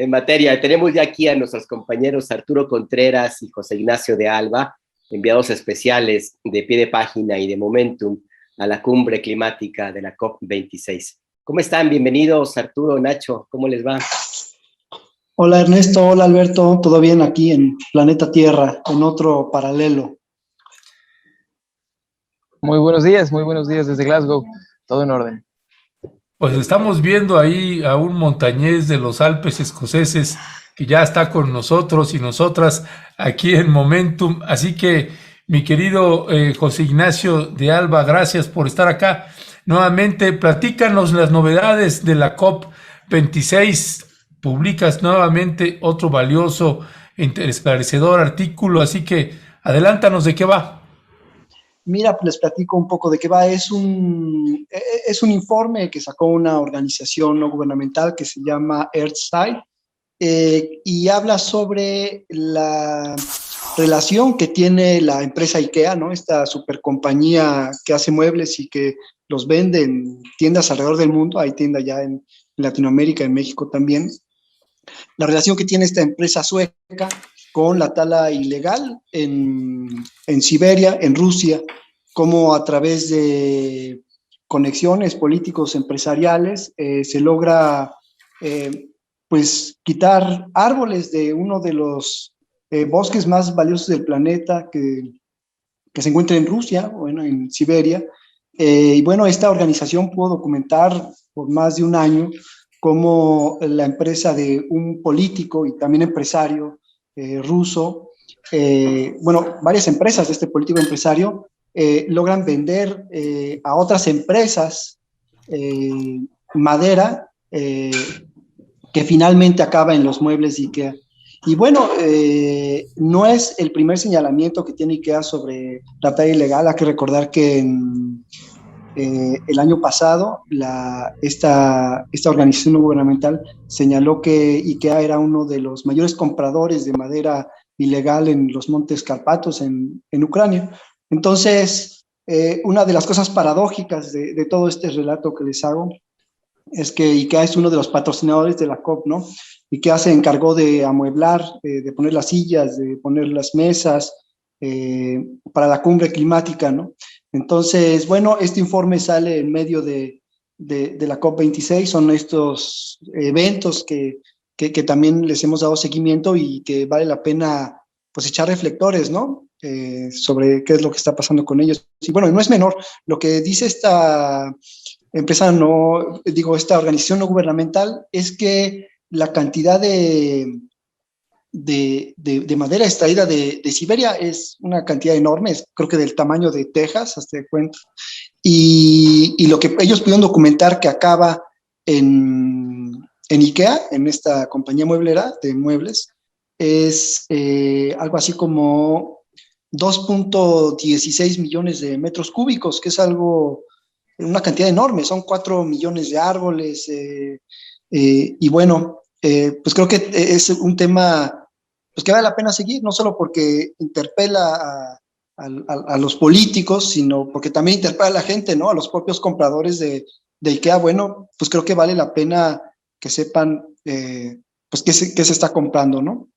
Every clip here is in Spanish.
en materia. Tenemos ya aquí a nuestros compañeros Arturo Contreras y José Ignacio de Alba, enviados especiales de Pie de Página y de Momentum a la cumbre climática de la COP26. ¿Cómo están? Bienvenidos, Arturo, Nacho, ¿cómo les va? Hola Ernesto, hola Alberto, ¿todo bien aquí en Planeta Tierra, en otro paralelo? Muy buenos días desde Glasgow, todo en orden. Pues estamos viendo ahí a un montañés de los Alpes escoceses que ya está con nosotros y nosotras aquí en Momentum. Así que, mi querido José Ignacio de Alba, gracias por estar acá. Nuevamente, platícanos las novedades de la COP26. Publicas nuevamente otro valioso, esclarecedor artículo, así que adelántanos de qué va. Mira, les platico un poco de qué va. Es un informe que sacó una organización no gubernamental que se llama Earthside y habla sobre la relación que tiene la empresa IKEA, ¿no? Esta supercompañía que hace muebles y que los vende en tiendas alrededor del mundo. Hay tiendas ya en Latinoamérica, en México también. La relación que tiene esta empresa sueca con la tala ilegal en Siberia, en Rusia, cómo a través de conexiones políticos empresariales se logra pues quitar árboles de uno de los bosques más valiosos del planeta que se encuentra en Rusia, bueno, en Siberia. Y bueno, esta organización pudo documentar por más de un año cómo la empresa de un político y también empresario ruso, bueno, varias empresas de este político empresario logran vender a otras empresas madera que finalmente acaba en los muebles IKEA. Y bueno, no es el primer señalamiento que tiene IKEA sobre la talla ilegal. Hay que recordar que el año pasado esta organización no gubernamental señaló que IKEA era uno de los mayores compradores de madera ilegal en los Montes Cárpatos en Ucrania. Entonces, una de las cosas paradójicas de todo este relato que les hago es que IKEA es uno de los patrocinadores de la COP, ¿no? IKEA se encargó de amueblar, de poner las sillas, de poner las mesas para la cumbre climática, ¿no? Entonces, bueno, este informe sale en medio de la COP26, son estos eventos que también les hemos dado seguimiento y que vale la pena pues echar reflectores, ¿no? Sobre qué es lo que está pasando con ellos. Y bueno, no es menor, lo que dice esta empresa esta organización no gubernamental es que la cantidad de madera extraída de Siberia es una cantidad enorme, es creo que del tamaño de Texas, hasta de cuenta. Y lo que ellos pudieron documentar que acaba en IKEA, en esta compañía mueblera de muebles, es algo así como 2.16 millones de metros cúbicos, que es algo, una cantidad enorme, son 4 millones de árboles, y bueno, pues creo que es un tema pues que vale la pena seguir, no solo porque interpela a los políticos, sino porque también interpela a la gente, ¿no? A los propios compradores de IKEA. Bueno, pues creo que vale la pena que sepan pues qué se está comprando, ¿no?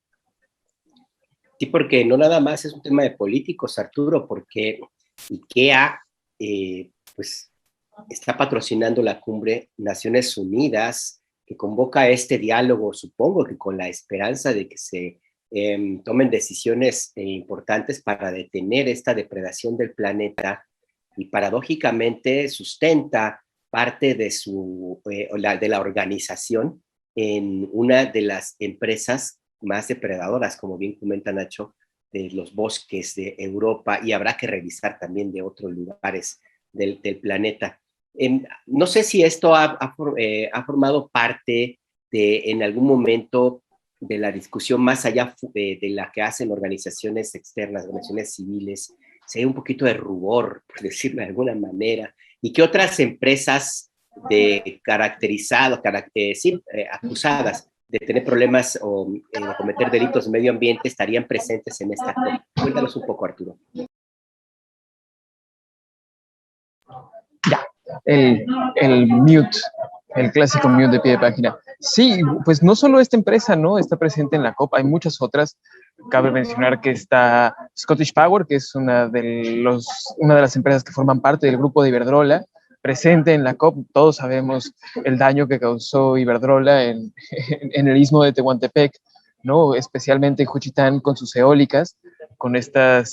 Sí, porque no nada más es un tema de políticos, Arturo, porque IKEA pues está patrocinando la cumbre Naciones Unidas, que convoca este diálogo, supongo que con la esperanza de que se tomen decisiones importantes para detener esta depredación del planeta, y paradójicamente sustenta parte de de la organización en una de las empresas más depredadoras, como bien comenta Nacho, de los bosques de Europa, y habrá que revisar también de otros lugares del planeta. No sé si esto ha formado parte en algún momento de la discusión más allá de la que hacen organizaciones externas, organizaciones civiles, si hay un poquito de rubor, por decirlo de alguna manera, y que otras empresas acusadas de tener problemas o de cometer delitos de medio ambiente estarían presentes en esta COP. Cuéntanos un poco, Arturo. Ya, el mute. El clásico millón de pie de página. Sí, pues no solo esta empresa, ¿no? Está presente en la COP, hay muchas otras. Cabe mencionar que está Scottish Power, que es una de las empresas que forman parte del grupo de Iberdrola, presente en la COP. Todos sabemos el daño que causó Iberdrola en el istmo de Tehuantepec, ¿no? Especialmente en Juchitán con sus eólicas, con esta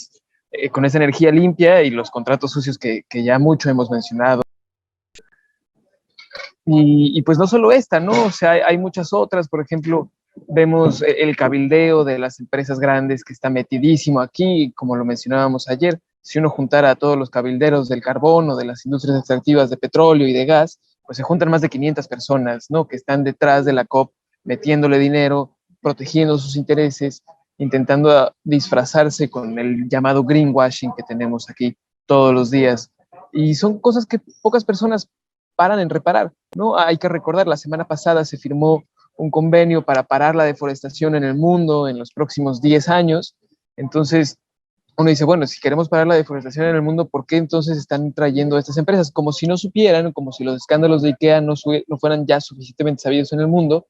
energía limpia y los contratos sucios que ya mucho hemos mencionado. Y pues no solo esta, ¿no? O sea, hay muchas otras, por ejemplo, vemos el cabildeo de las empresas grandes que está metidísimo aquí, como lo mencionábamos ayer. Si uno juntara a todos los cabilderos del carbón o de las industrias extractivas de petróleo y de gas, pues se juntan más de 500 personas, ¿no? Que están detrás de la COP, metiéndole dinero, protegiendo sus intereses, intentando disfrazarse con el llamado greenwashing que tenemos aquí todos los días. Y son cosas que pocas personas paran en reparar, ¿no? Hay que recordar, la semana pasada se firmó un convenio para parar la deforestación en el mundo en los próximos 10 años. Entonces, uno dice, bueno, si queremos parar la deforestación en el mundo, ¿por qué entonces están trayendo a estas empresas? Como si no supieran, como si los escándalos de IKEA no fueran ya suficientemente sabidos en el mundo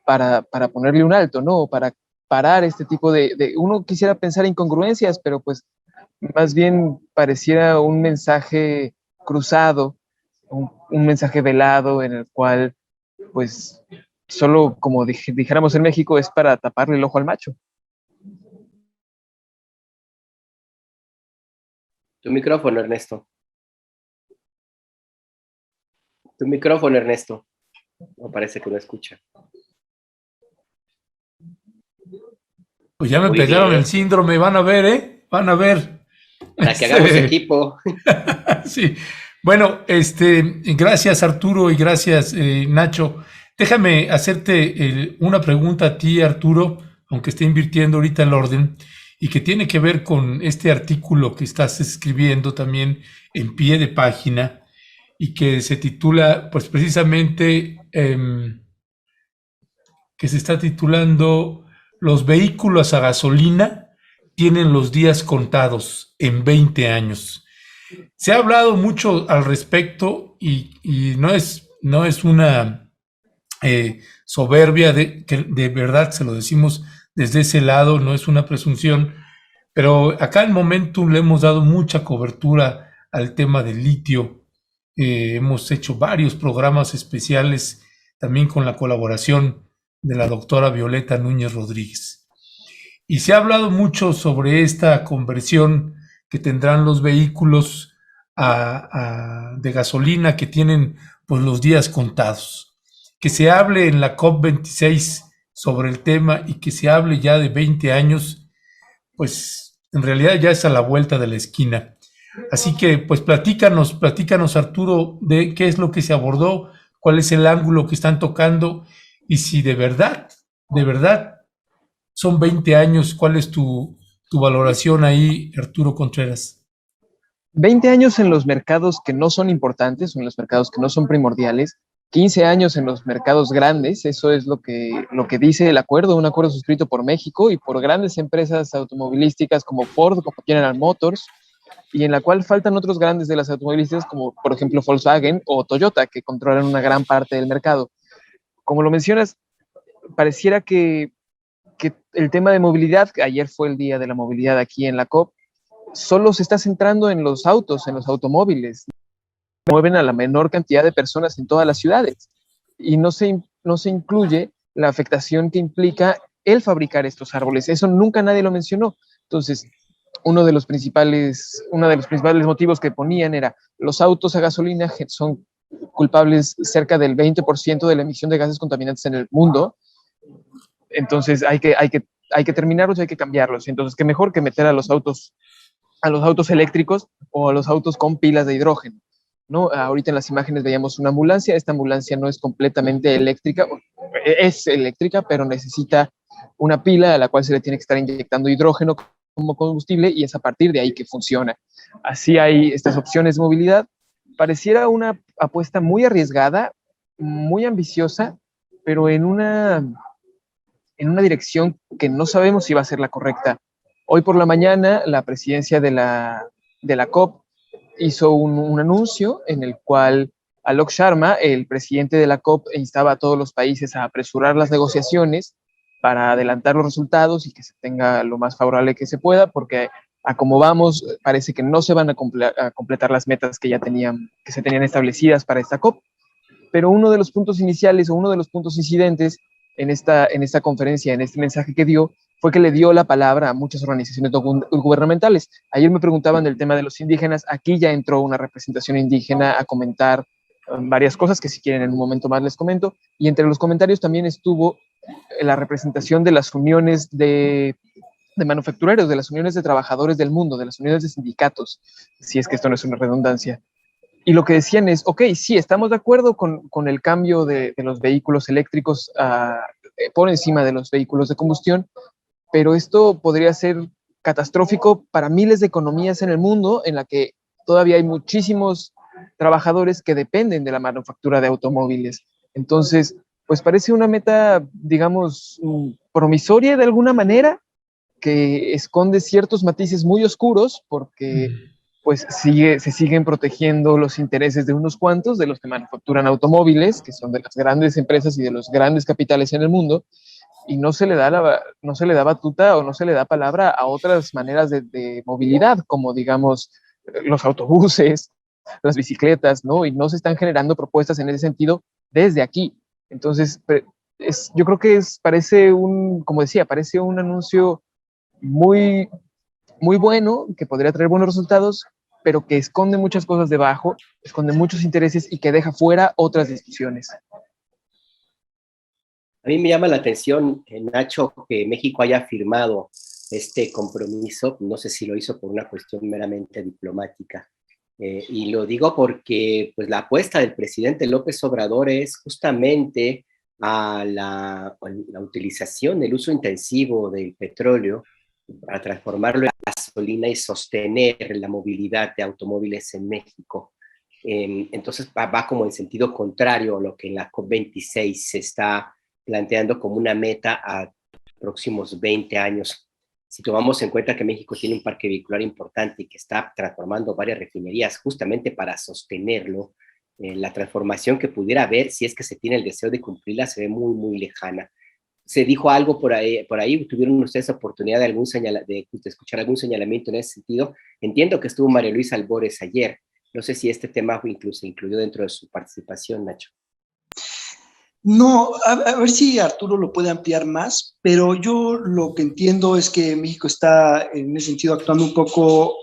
para ponerle un alto, ¿no? Para parar este tipo uno quisiera pensar incongruencias, pero pues más bien pareciera un mensaje cruzado, un mensaje velado en el cual, pues, solo como dijéramos en México, es para taparle el ojo al macho. Tu micrófono, Ernesto. Tu micrófono, Ernesto. No, parece que no escucha. Pues ya me Muy pegaron bien. el síndrome, van a ver, ¿eh? Van a ver. Para que hagamos equipo. Sí. Bueno, gracias Arturo y gracias Nacho. Déjame hacerte una pregunta a ti, Arturo, aunque esté invirtiendo ahorita el orden, y que tiene que ver con este artículo que estás escribiendo también en pie de página y que se titula, pues precisamente, que se está titulando Los vehículos a gasolina tienen los días contados en 20 años. Se ha hablado mucho al respecto y no es una soberbia, que de verdad se lo decimos desde ese lado, no es una presunción, pero acá en Momentum le hemos dado mucha cobertura al tema del litio. Hemos hecho varios programas especiales también con la colaboración de la doctora Violeta Núñez Rodríguez. Y se ha hablado mucho sobre esta conversión que tendrán los vehículos de gasolina que tienen pues los días contados. Que se hable en la COP26 sobre el tema y que se hable ya de 20 años, pues en realidad ya es a la vuelta de la esquina. Así que pues platícanos Arturo, de qué es lo que se abordó, cuál es el ángulo que están tocando y si de verdad son 20 años, ¿cuál es tu valoración ahí, Arturo Contreras? 20 años en los mercados que no son importantes, en los mercados que no son primordiales, 15 años en los mercados grandes, eso es lo que dice el acuerdo, un acuerdo suscrito por México y por grandes empresas automovilísticas como Ford, como General Motors, y en la cual faltan otros grandes de las automovilísticas como por ejemplo Volkswagen o Toyota, que controlan una gran parte del mercado. Como lo mencionas, pareciera que el tema de movilidad, que ayer fue el día de la movilidad aquí en la COP, solo se está centrando en los autos, en los automóviles. Mueven a la menor cantidad de personas en todas las ciudades y no se incluye la afectación que implica el fabricar estos árboles. Eso nunca nadie lo mencionó. Entonces, uno de los principales motivos que ponían era los autos a gasolina son culpables cerca del 20% de la emisión de gases contaminantes en el mundo. Entonces hay que terminarlos y hay que cambiarlos. Entonces, qué mejor que meter a los autos eléctricos o a los autos con pilas de hidrógeno, ¿no? Ahorita en las imágenes veíamos una ambulancia. Esta ambulancia no es completamente eléctrica, es eléctrica, pero necesita una pila a la cual se le tiene que estar inyectando hidrógeno como combustible y es a partir de ahí que funciona. Así hay estas opciones de movilidad. Pareciera una apuesta muy arriesgada, muy ambiciosa, pero en una dirección que no sabemos si va a ser la correcta. Hoy por la mañana, la presidencia de la COP hizo un anuncio en el cual Alok Sharma, el presidente de la COP, instaba a todos los países a apresurar las negociaciones para adelantar los resultados y que se tenga lo más favorable que se pueda, porque a como vamos, parece que no se van a completar las metas que se tenían establecidas para esta COP. Pero uno de los puntos iniciales o uno de los puntos incidentes en esta conferencia, en este mensaje que dio, fue que le dio la palabra a muchas organizaciones gubernamentales. Ayer me preguntaban del tema de los indígenas, aquí ya entró una representación indígena a comentar varias cosas que si quieren en un momento más les comento, y entre los comentarios también estuvo la representación de las uniones de manufactureros, de las uniones de trabajadores del mundo, de las uniones de sindicatos, si es que esto no es una redundancia. Y lo que decían es, ok, sí, estamos de acuerdo con el cambio de los vehículos eléctricos por encima de los vehículos de combustión, pero esto podría ser catastrófico para miles de economías en el mundo en la que todavía hay muchísimos trabajadores que dependen de la manufactura de automóviles. Entonces, pues parece una meta, digamos, promisoria de alguna manera, que esconde ciertos matices muy oscuros porque pues se siguen protegiendo los intereses de unos cuantos, de los que manufacturan automóviles, que son de las grandes empresas y de los grandes capitales en el mundo, y no se le da batuta o no se le da palabra a otras maneras de movilidad, como digamos los autobuses, las bicicletas, ¿no? Y no se están generando propuestas en ese sentido desde aquí. Entonces, yo creo que como decía, parece un anuncio muy, muy bueno, que podría traer buenos resultados, pero que esconde muchas cosas debajo, esconde muchos intereses y que deja fuera otras discusiones. A mí me llama la atención, Nacho, que México haya firmado este compromiso. No sé si lo hizo por una cuestión meramente diplomática. Y lo digo porque pues, la apuesta del presidente López Obrador es justamente a la utilización, el uso intensivo del petróleo para transformarlo en gasolina y sostener la movilidad de automóviles en México. Entonces va como en sentido contrario a lo que en la COP26 se está planteando como una meta a próximos 20 años. Si tomamos en cuenta que México tiene un parque vehicular importante y que está transformando varias refinerías justamente para sostenerlo, la transformación que pudiera haber, si es que se tiene el deseo de cumplirla, se ve muy, muy lejana. ¿Se dijo algo por ahí? ¿Tuvieron ustedes oportunidad de escuchar algún señalamiento en ese sentido? Entiendo que estuvo María Luisa Albores ayer. No sé si este tema incluso incluyó dentro de su participación, Nacho. No, a ver si Arturo lo puede ampliar más, pero yo lo que entiendo es que México está en ese sentido actuando un poco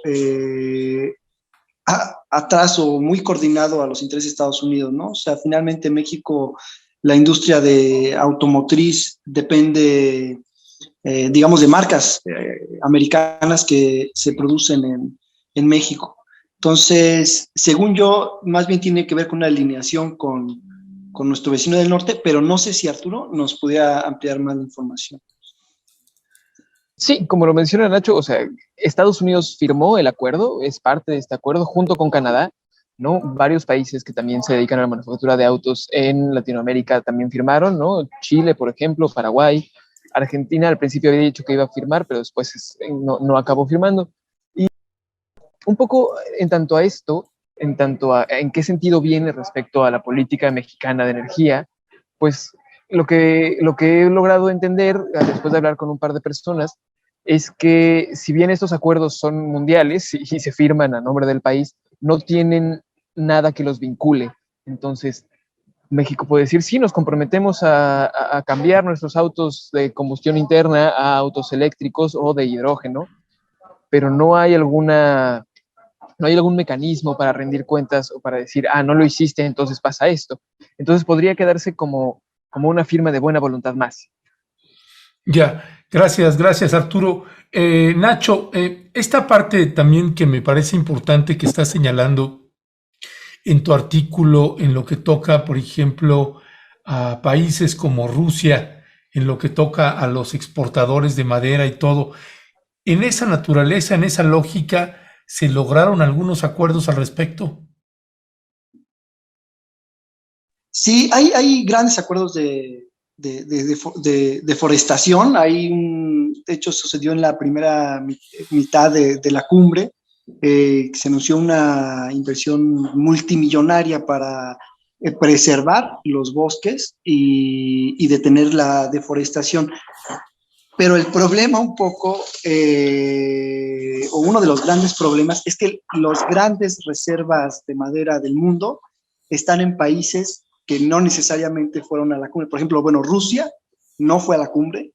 atrás o muy coordinado a los intereses de Estados Unidos, ¿no? O sea, finalmente México, la industria de automotriz depende, digamos, de marcas americanas que se producen en México. Entonces, según yo, más bien tiene que ver con una alineación con nuestro vecino del norte, pero no sé si Arturo nos pudiera ampliar más la información. Sí, como lo menciona Nacho, o sea, Estados Unidos firmó el acuerdo, es parte de este acuerdo junto con Canadá, ¿no? Varios países que también se dedican a la manufactura de autos en Latinoamérica también firmaron, ¿no? Chile, por ejemplo, Paraguay, Argentina al principio había dicho que iba a firmar, pero después no acabó firmando. Y un poco en tanto a esto, en qué sentido viene respecto a la política mexicana de energía, pues lo que he logrado entender después de hablar con un par de personas es que si bien estos acuerdos son mundiales y se firman a nombre del país, no tienen nada que los vincule. Entonces, México puede decir, sí, nos comprometemos a cambiar nuestros autos de combustión interna a autos eléctricos o de hidrógeno, pero no hay algún mecanismo para rendir cuentas o para decir, no lo hiciste, entonces pasa esto. Entonces podría quedarse como una firma de buena voluntad más. Ya, gracias Arturo. Nacho, esta parte también que me parece importante que estás señalando en tu artículo, en lo que toca, por ejemplo, a países como Rusia, en lo que toca a los exportadores de madera y todo, en esa naturaleza, en esa lógica, ¿se lograron algunos acuerdos al respecto? Sí, hay grandes acuerdos de deforestación. De hecho, sucedió en la primera mitad de la cumbre. Se anunció una inversión multimillonaria para preservar los bosques y detener la deforestación. Pero el problema un poco, o uno de los grandes problemas, es que las grandes reservas de madera del mundo están en países que no necesariamente fueron a la cumbre. Por ejemplo, bueno, Rusia no fue a la cumbre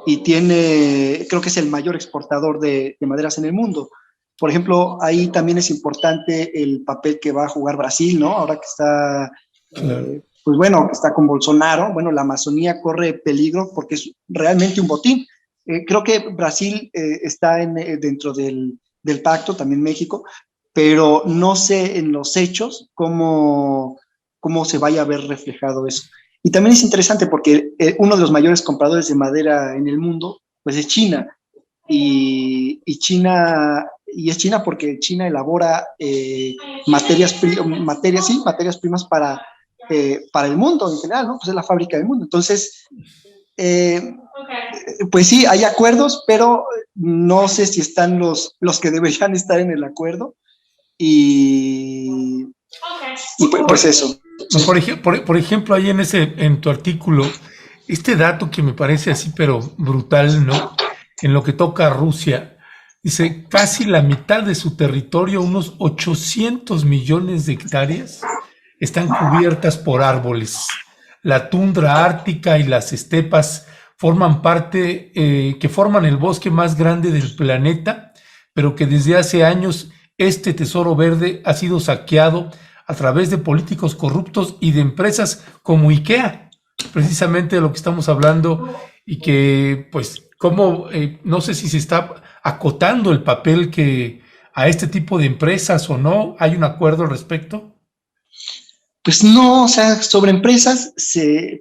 y creo que es el mayor exportador de maderas en el mundo. Por ejemplo, ahí también es importante el papel que va a jugar Brasil, ¿no? Ahora que está, pues bueno, que está con Bolsonaro, bueno, la Amazonía corre peligro porque es realmente un botín. Creo que Brasil está dentro del pacto, también México, pero no sé en los hechos cómo se vaya a ver reflejado eso. Y también es interesante porque uno de los mayores compradores de madera en el mundo, pues es China. Y es China porque China elabora materias primas para el mundo en general, ¿no? Pues es la fábrica del mundo. Entonces, pues sí, hay acuerdos, pero no sé si están los que deberían estar en el acuerdo. Y pues eso. Por ejemplo, ahí en tu artículo, este dato que me parece así, pero brutal, ¿no? En lo que toca a Rusia, dice casi la mitad de su territorio, unos 800 millones de hectáreas, están cubiertas por árboles. La tundra ártica y las estepas forman parte, que forman el bosque más grande del planeta, pero que desde hace años este tesoro verde ha sido saqueado a través de políticos corruptos y de empresas como IKEA, precisamente de lo que estamos hablando, y que, pues, no sé si se está acotando el papel que a este tipo de empresas o no. ¿Hay un acuerdo al respecto? Pues no, o sea, sobre empresas,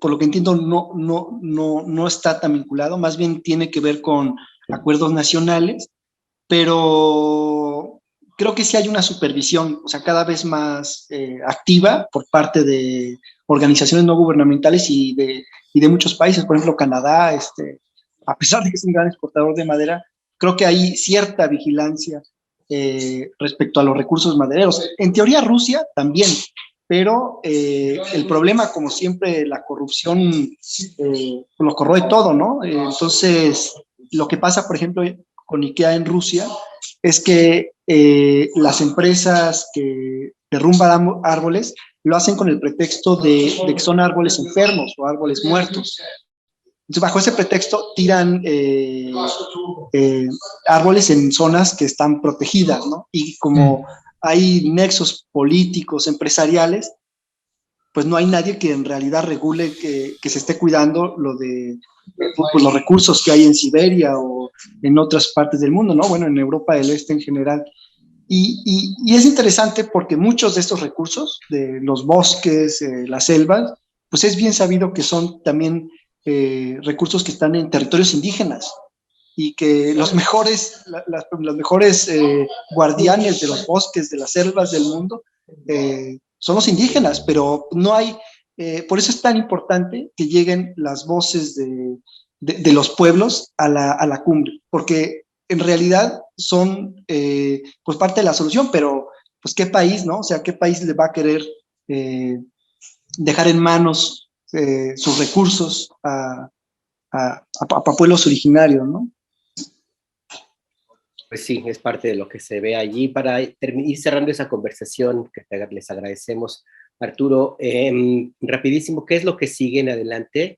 por lo que entiendo, no está tan vinculado, más bien tiene que ver con acuerdos nacionales, pero creo que sí hay una supervisión, o sea, cada vez más activa por parte de organizaciones no gubernamentales y de muchos países, por ejemplo, Canadá, a pesar de que es un gran exportador de madera, creo que hay cierta vigilancia respecto a los recursos madereros. En teoría, Rusia también, pero el problema, como siempre, la corrupción lo corroe todo, ¿no? Entonces, lo que pasa, por ejemplo, con IKEA en Rusia, es que las empresas que derrumban árboles lo hacen con el pretexto de que son árboles enfermos o árboles muertos. Entonces, bajo ese pretexto, tiran árboles en zonas que están protegidas, ¿no? Y como hay nexos políticos, empresariales, pues no hay nadie que en realidad regule que se esté cuidando pues los recursos que hay en Siberia o en otras partes del mundo, ¿no? Bueno, en Europa del Este en general. Y es interesante porque muchos de estos recursos, de los bosques, las selvas, pues es bien sabido que son también recursos que están en territorios indígenas y que los mejores guardianes de los bosques, de las selvas del mundo, son los indígenas, pero no hay, por eso es tan importante que lleguen las voces de los pueblos a la cumbre, porque en realidad son pues parte de la solución, pero pues qué país, ¿no? O sea, qué país le va a querer dejar en manos sus recursos a pueblos originarios, ¿no? Pues sí, es parte de lo que se ve allí. Para ir cerrando esa conversación, que les agradecemos, Arturo, rapidísimo, ¿qué es lo que sigue en adelante?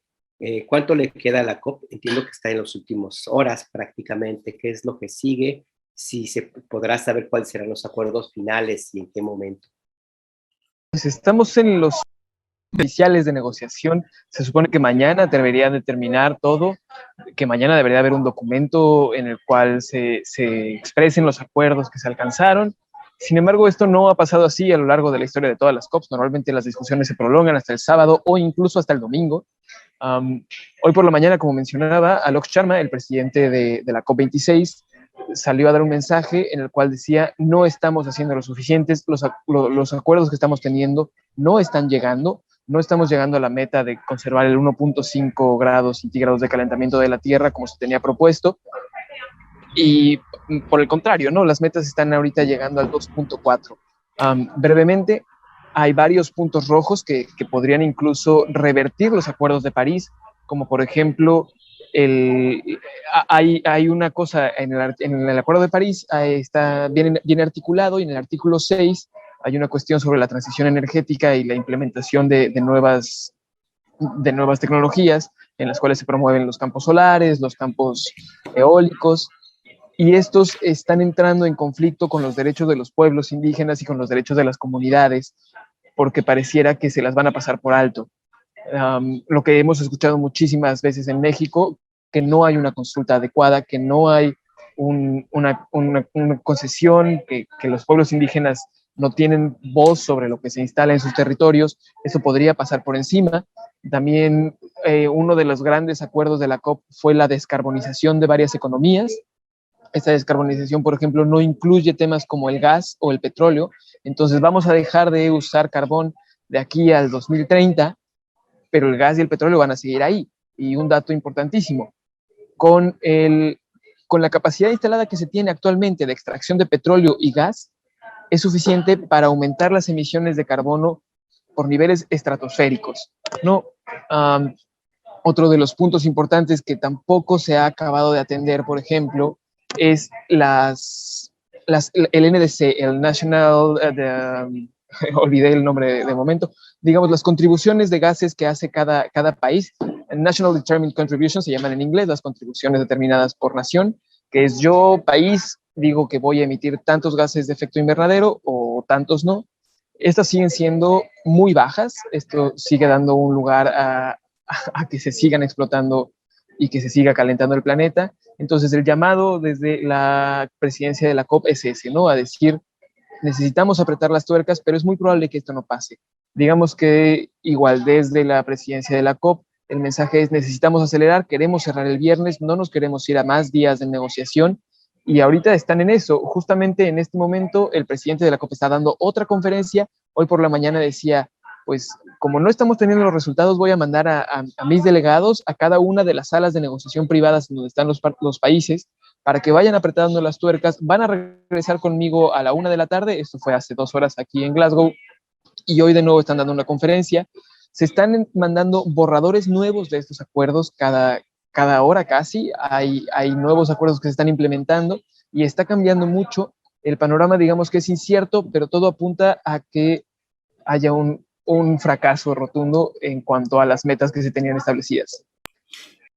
¿Cuánto le queda a la COP? Entiendo que está en las últimas horas prácticamente. ¿Qué es lo que sigue? Si se podrá saber cuáles serán los acuerdos finales y en qué momento. Pues estamos en los iniciales de negociación. Se supone que mañana debería de terminar todo, que mañana debería haber un documento en el cual se expresen los acuerdos que se alcanzaron. Sin embargo, esto no ha pasado así a lo largo de la historia de todas las COPs. Normalmente las discusiones se prolongan hasta el sábado o incluso hasta el domingo. Hoy por la mañana, como mencionaba, Alok Sharma, el presidente de la COP26, salió a dar un mensaje en el cual decía: no estamos haciendo lo suficientes, los acuerdos que estamos teniendo no están llegando, no estamos llegando a la meta de conservar el 1.5 grados centígrados de calentamiento de la Tierra como se tenía propuesto, y por el contrario, ¿no? Las metas están ahorita llegando al 2.4. Brevemente, hay varios puntos rojos que podrían incluso revertir los acuerdos de París, como por ejemplo, hay una cosa en el Acuerdo de París, viene articulado, y en el artículo 6 hay una cuestión sobre la transición energética y la implementación de nuevas tecnologías, en las cuales se promueven los campos solares, los campos eólicos, y estos están entrando en conflicto con los derechos de los pueblos indígenas y con los derechos de las comunidades, porque pareciera que se las van a pasar por alto. Lo que hemos escuchado muchísimas veces en México, que no hay una consulta adecuada, que no hay una concesión, que los pueblos indígenas no tienen voz sobre lo que se instala en sus territorios. Eso podría pasar por encima. También uno de los grandes acuerdos de la COP fue la descarbonización de varias economías. Esta descarbonización, por ejemplo, no incluye temas como el gas o el petróleo. Entonces vamos a dejar de usar carbón de aquí al 2030, pero el gas y el petróleo van a seguir ahí. Y un dato importantísimo, con la capacidad instalada que se tiene actualmente de extracción de petróleo y gas, es suficiente para aumentar las emisiones de carbono por niveles estratosféricos, ¿no? Otro de los puntos importantes que tampoco se ha acabado de atender, por ejemplo, es el NDC, el National, olvidé el nombre de momento, digamos, las contribuciones de gases que hace cada país. National Determined Contributions se llaman en inglés, las contribuciones determinadas por nación, que es yo, país, digo que voy a emitir tantos gases de efecto invernadero o tantos no. Estas siguen siendo muy bajas. Esto sigue dando un lugar a que se sigan explotando y que se siga calentando el planeta. Entonces el llamado desde la presidencia de la COP es ese, ¿no? A decir, necesitamos apretar las tuercas, pero es muy probable que esto no pase. Digamos que igual desde la presidencia de la COP, el mensaje es: necesitamos acelerar, queremos cerrar el viernes, no nos queremos ir a más días de negociación, y ahorita están en eso. Justamente en este momento el presidente de la COP está dando otra conferencia. Hoy por la mañana decía, pues como no estamos teniendo los resultados, voy a mandar a mis delegados a cada una de las salas de negociación privadas en donde están los países, para que vayan apretando las tuercas. Van a regresar conmigo a la 1 de la tarde, esto fue hace 2 horas aquí en Glasgow, y hoy de nuevo están dando una conferencia. Se están mandando borradores nuevos de estos acuerdos cada hora casi. Hay nuevos acuerdos que se están implementando y está cambiando mucho. El panorama, digamos que es incierto, pero todo apunta a que haya un fracaso rotundo en cuanto a las metas que se tenían establecidas.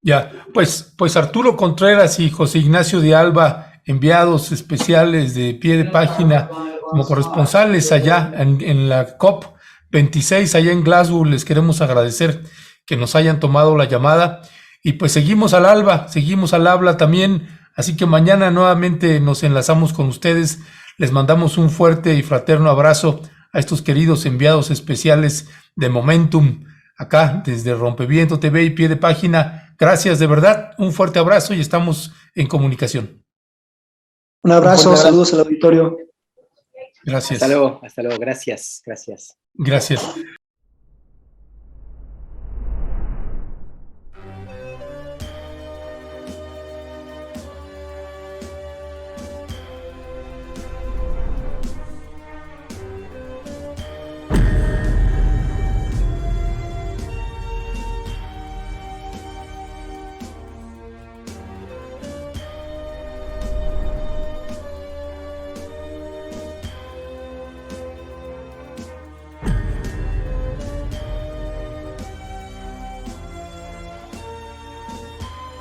Ya, pues Arturo Contreras y José Ignacio de Alba, enviados especiales de pie de página como corresponsales allá en la COP26, allá en Glasgow, les queremos agradecer que nos hayan tomado la llamada, y pues seguimos al habla también, así que mañana nuevamente nos enlazamos con ustedes. Les mandamos un fuerte y fraterno abrazo a estos queridos enviados especiales de Momentum, acá desde Rompeviento TV y pie de página. Gracias, de verdad, un fuerte abrazo y estamos en comunicación. Un abrazo, saludos al auditorio. Gracias. Hasta luego, gracias. Gracias.